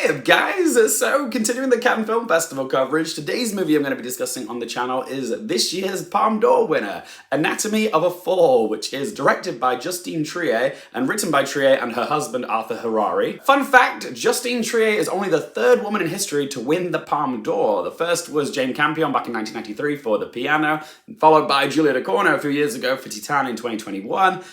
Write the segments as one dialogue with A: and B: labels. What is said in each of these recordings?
A: Hey guys, so continuing the Cannes Film Festival coverage, today's movie I'm going to be discussing on the channel is this year's Palme d'Or winner, Anatomy of a Fall, which is directed by Justine Triet and written by Triet and her husband Arthur Harari. Fun fact, Justine Triet is only the third woman in history to win the Palme d'Or. The first was Jane Campion back in 1993 for The Piano, followed by Julia Ducournau a few years ago for Titane in 2021.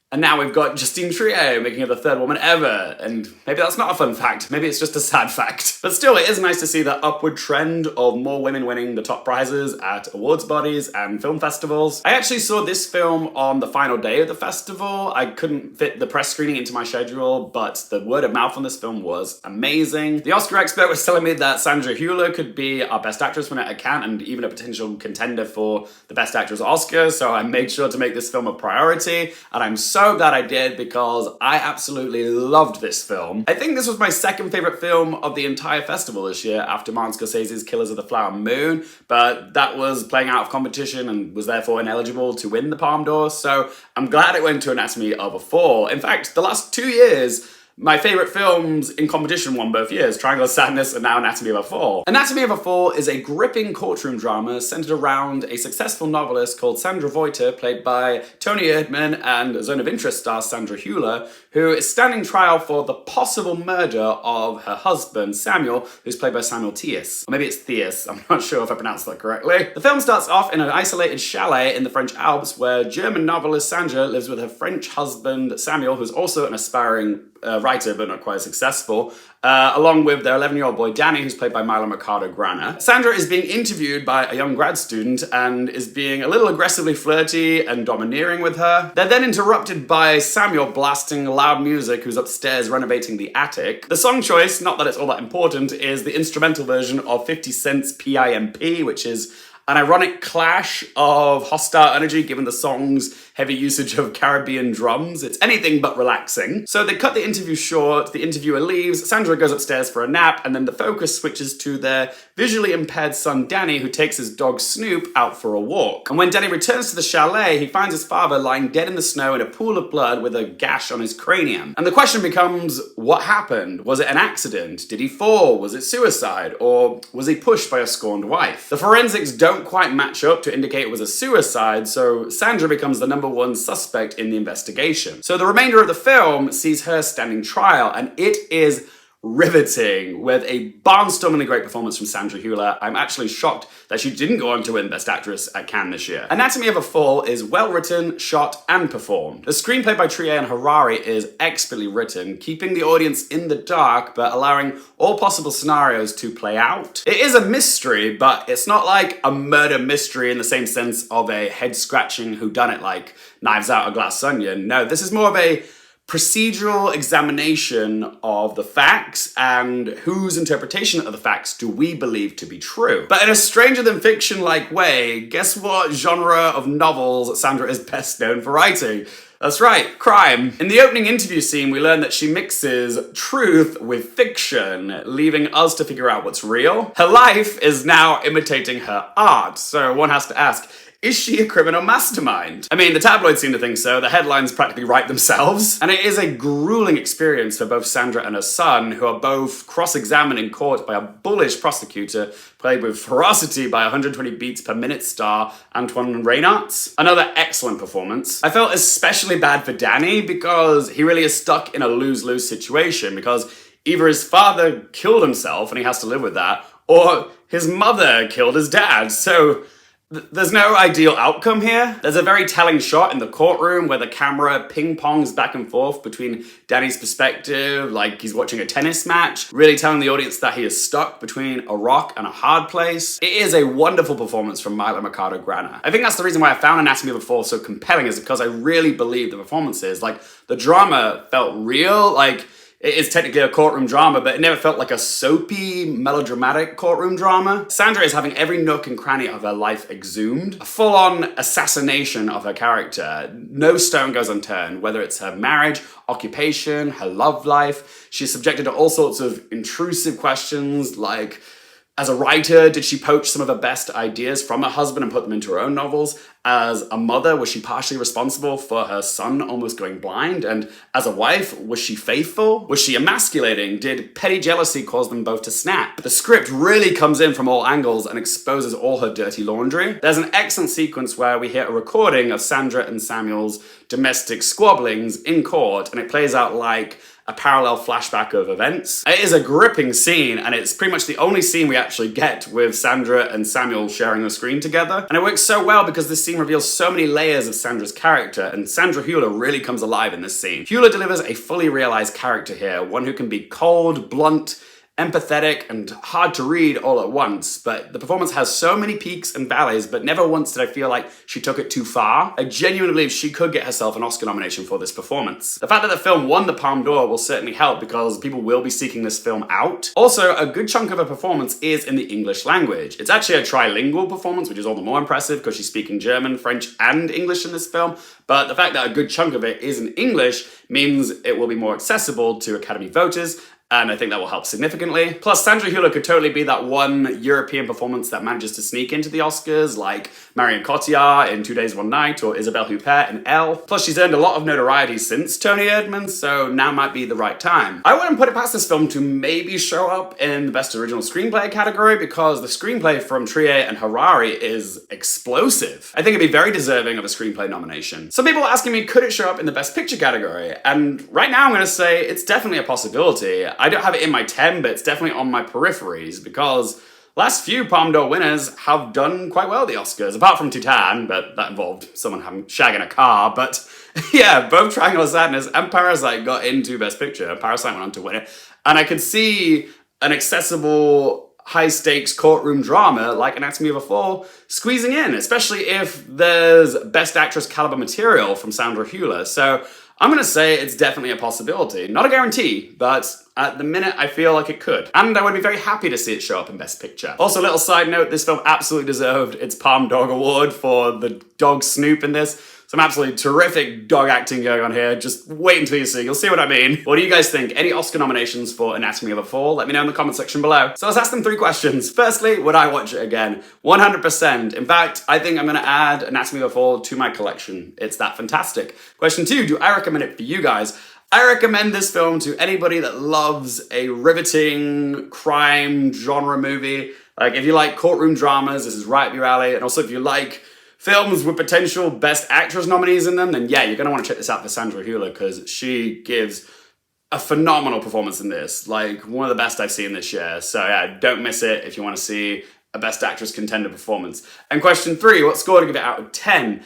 A: And now we've got Justine Triet making her the third woman ever. And maybe that's not a fun fact, maybe it's just a sad fact. But still, it is nice to see the upward trend of more women winning the top prizes at awards bodies and film festivals. I actually saw this film on the final day of the festival. I couldn't fit the press screening into my schedule, but the word of mouth on this film was amazing. The Oscar expert was telling me that Sandra Hüller could be our Best Actress winner at Cannes and even a potential contender for the Best Actress Oscar, so I made sure to make this film a priority, and I'm so glad I did because I absolutely loved this film. I think this was my second favorite film of the entire festival this year after Martin Scorsese's Killers of the Flower Moon, but that was playing out of competition and was therefore ineligible to win the Palme d'Or, so I'm glad it went to Anatomy of a Fall. In fact, the last 2 years, my favourite films in competition won both years, Triangle of Sadness and now Anatomy of a Fall. Anatomy of a Fall is a gripping courtroom drama centred around a successful novelist called Sandra Hüller, played by Tony Erdmann, and Zone of Interest star Sandra Hüller, who is standing trial for the possible murder of her husband, Samuel, who's played by Samuel Thies. Or maybe it's Thies, I'm not sure if I pronounced that correctly. The film starts off in an isolated chalet in the French Alps where German novelist Sandra lives with her French husband, Samuel, who's also an aspiring writer, but not quite successful, along with their 11-year-old boy Danny, who's played by Milo Mercado Grana. Sandra is being interviewed by a young grad student and is being a little aggressively flirty and domineering with her. They're then interrupted by Samuel blasting loud music, who's upstairs renovating the attic. The song choice, not that it's all that important, is the instrumental version of 50 Cent's P.I.M.P., which is an ironic clash of hostile energy given the song's heavy usage of Caribbean drums. It's anything but relaxing. So they cut the interview short, the interviewer leaves, Sandra goes upstairs for a nap, and then the focus switches to their visually impaired son Danny, who takes his dog Snoop out for a walk. And when Danny returns to the chalet, he finds his father lying dead in the snow in a pool of blood with a gash on his cranium. And the question becomes, what happened? Was it an accident? Did he fall? Was it suicide? Or was he pushed by a scorned wife? The forensics don't quite match up to indicate it was a suicide, so Sandra becomes the number one suspect in the investigation. So the remainder of the film sees her standing trial, and it is riveting, with a barnstormingly great performance from Sandra Hüller. I'm actually shocked that she didn't go on to win Best Actress at Cannes this year. Anatomy of a Fall is well written, shot, and performed. The screenplay by Triet and Harari is expertly written, keeping the audience in the dark but allowing all possible scenarios to play out. It is a mystery, but it's not like a murder mystery in the same sense of a head-scratching whodunit like Knives Out or Glass Onion. No, this is more of a procedural examination of the facts and whose interpretation of the facts do we believe to be true. But in a stranger-than-fiction-like way, guess what genre of novels Sandra is best known for writing? That's right, crime. In the opening interview scene, we learn that she mixes truth with fiction, leaving us to figure out what's real. Her life is now imitating her art, so one has to ask, is she a criminal mastermind? I mean, the tabloids seem to think so, the headlines practically write themselves, and it is a grueling experience for both Sandra and her son, who are both cross-examined in court by a bullish prosecutor, played with ferocity by 120 beats per minute star Antoine Reynards. Another excellent performance. I felt especially bad for Danny because he really is stuck in a lose-lose situation, because either his father killed himself and he has to live with that, or his mother killed his dad, so there's no ideal outcome here. There's a very telling shot in the courtroom where the camera ping-pongs back and forth between Danny's perspective, like he's watching a tennis match, really telling the audience that he is stuck between a rock and a hard place. It is a wonderful performance from Milo Mercado Grana. I think that's the reason why I found Anatomy of a Fall so compelling, is because I really believe the performances. Like, the drama felt real, like, it is technically a courtroom drama, but it never felt like a soapy, melodramatic courtroom drama. Sandra is having every nook and cranny of her life exhumed. A full-on assassination of her character. No stone goes unturned, whether it's her marriage, occupation, her love life. She's subjected to all sorts of intrusive questions like, As a writer, did she poach some of her best ideas from her husband and put them into her own novels? As a mother, was she partially responsible for her son almost going blind? And as a wife, was she faithful? Was she emasculating? Did petty jealousy cause them both to snap? The script really comes in from all angles and exposes all her dirty laundry. There's an excellent sequence where we hear a recording of Sandra and Samuel's domestic squabblings in court, and it plays out like a parallel flashback of events. It is a gripping scene, and it's pretty much the only scene we actually get with Sandra and Samuel sharing the screen together. And it works so well because this scene reveals so many layers of Sandra's character, and Sandra Hüller really comes alive in this scene. Hüller delivers a fully realized character here, one who can be cold, blunt, empathetic, and hard to read all at once, but the performance has so many peaks and valleys, but never once did I feel like she took it too far. I genuinely believe she could get herself an Oscar nomination for this performance. The fact that the film won the Palme d'Or will certainly help because people will be seeking this film out. Also, a good chunk of her performance is in the English language. It's actually a trilingual performance, which is all the more impressive because she's speaking German, French, and English in this film, but the fact that a good chunk of it is in English means it will be more accessible to Academy voters, and I think that will help significantly. Plus, Sandra Hüller could totally be that one European performance that manages to sneak into the Oscars, like Marion Cotillard in 2 Days, One Night, or Isabelle Huppert in Elle. Plus, she's earned a lot of notoriety since Tony Erdmann, so now might be the right time. I wouldn't put it past this film to maybe show up in the Best Original Screenplay category because the screenplay from Triet and Harari is explosive. I think it'd be very deserving of a screenplay nomination. Some people are asking me, could it show up in the Best Picture category? And right now I'm gonna say it's definitely a possibility. I don't have it in my 10, but it's definitely on my peripheries because last few Palme d'Or winners have done quite well at the Oscars, apart from Titan, but that involved someone shagging a car. But yeah, both Triangle of Sadness and Parasite got into Best Picture. Parasite went on to win it. And I could see an accessible, high-stakes courtroom drama like Anatomy of a Fall squeezing in, especially if there's Best Actress caliber material from Sandra Hüller. So I'm gonna say it's definitely a possibility. Not a guarantee, but at the minute I feel like it could. And I would be very happy to see it show up in Best Picture. Also, a little side note, this film absolutely deserved its Palme Dog Award for the dog Snoop in this. Some absolutely terrific dog acting going on here. Just wait until you see. You'll see what I mean. What do you guys think? Any Oscar nominations for Anatomy of a Fall? Let me know in the comment section below. So let's ask them 3 questions. Firstly, would I watch it again? 100%. In fact, I think I'm gonna add Anatomy of a Fall to my collection. It's that fantastic. Question 2, do I recommend it for you guys? I recommend this film to anybody that loves a riveting crime genre movie. Like, if you like courtroom dramas, this is right up your alley. And also, if you like films with potential Best Actress nominees in them, then yeah, you're gonna wanna check this out for Sandra Hüller because she gives a phenomenal performance in this. Like, one of the best I've seen this year. So yeah, don't miss it if you wanna see a Best Actress contender performance. And question 3, what score to give it out of 10?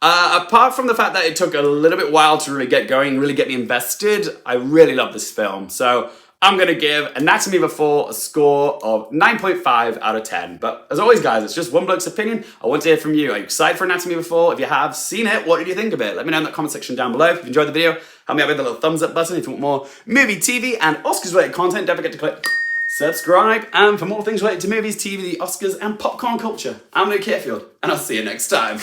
A: Apart from the fact that it took a little bit while to really get going, really get me invested, I really love this film. So I'm gonna give Anatomy of a Fall a score of 9.5 out of 10. But as always, guys, it's just one bloke's opinion. I want to hear from you. Are you excited for Anatomy of a Fall? If you have seen it, what did you think of it? Let me know in the comment section down below. If you enjoyed the video, help me out with the little thumbs up button. If you want more movie, TV, and Oscars-related content, don't forget to click subscribe. And for more things related to movies, TV, the Oscars, and popcorn culture, I'm Luke Harefield, and I'll see you next time.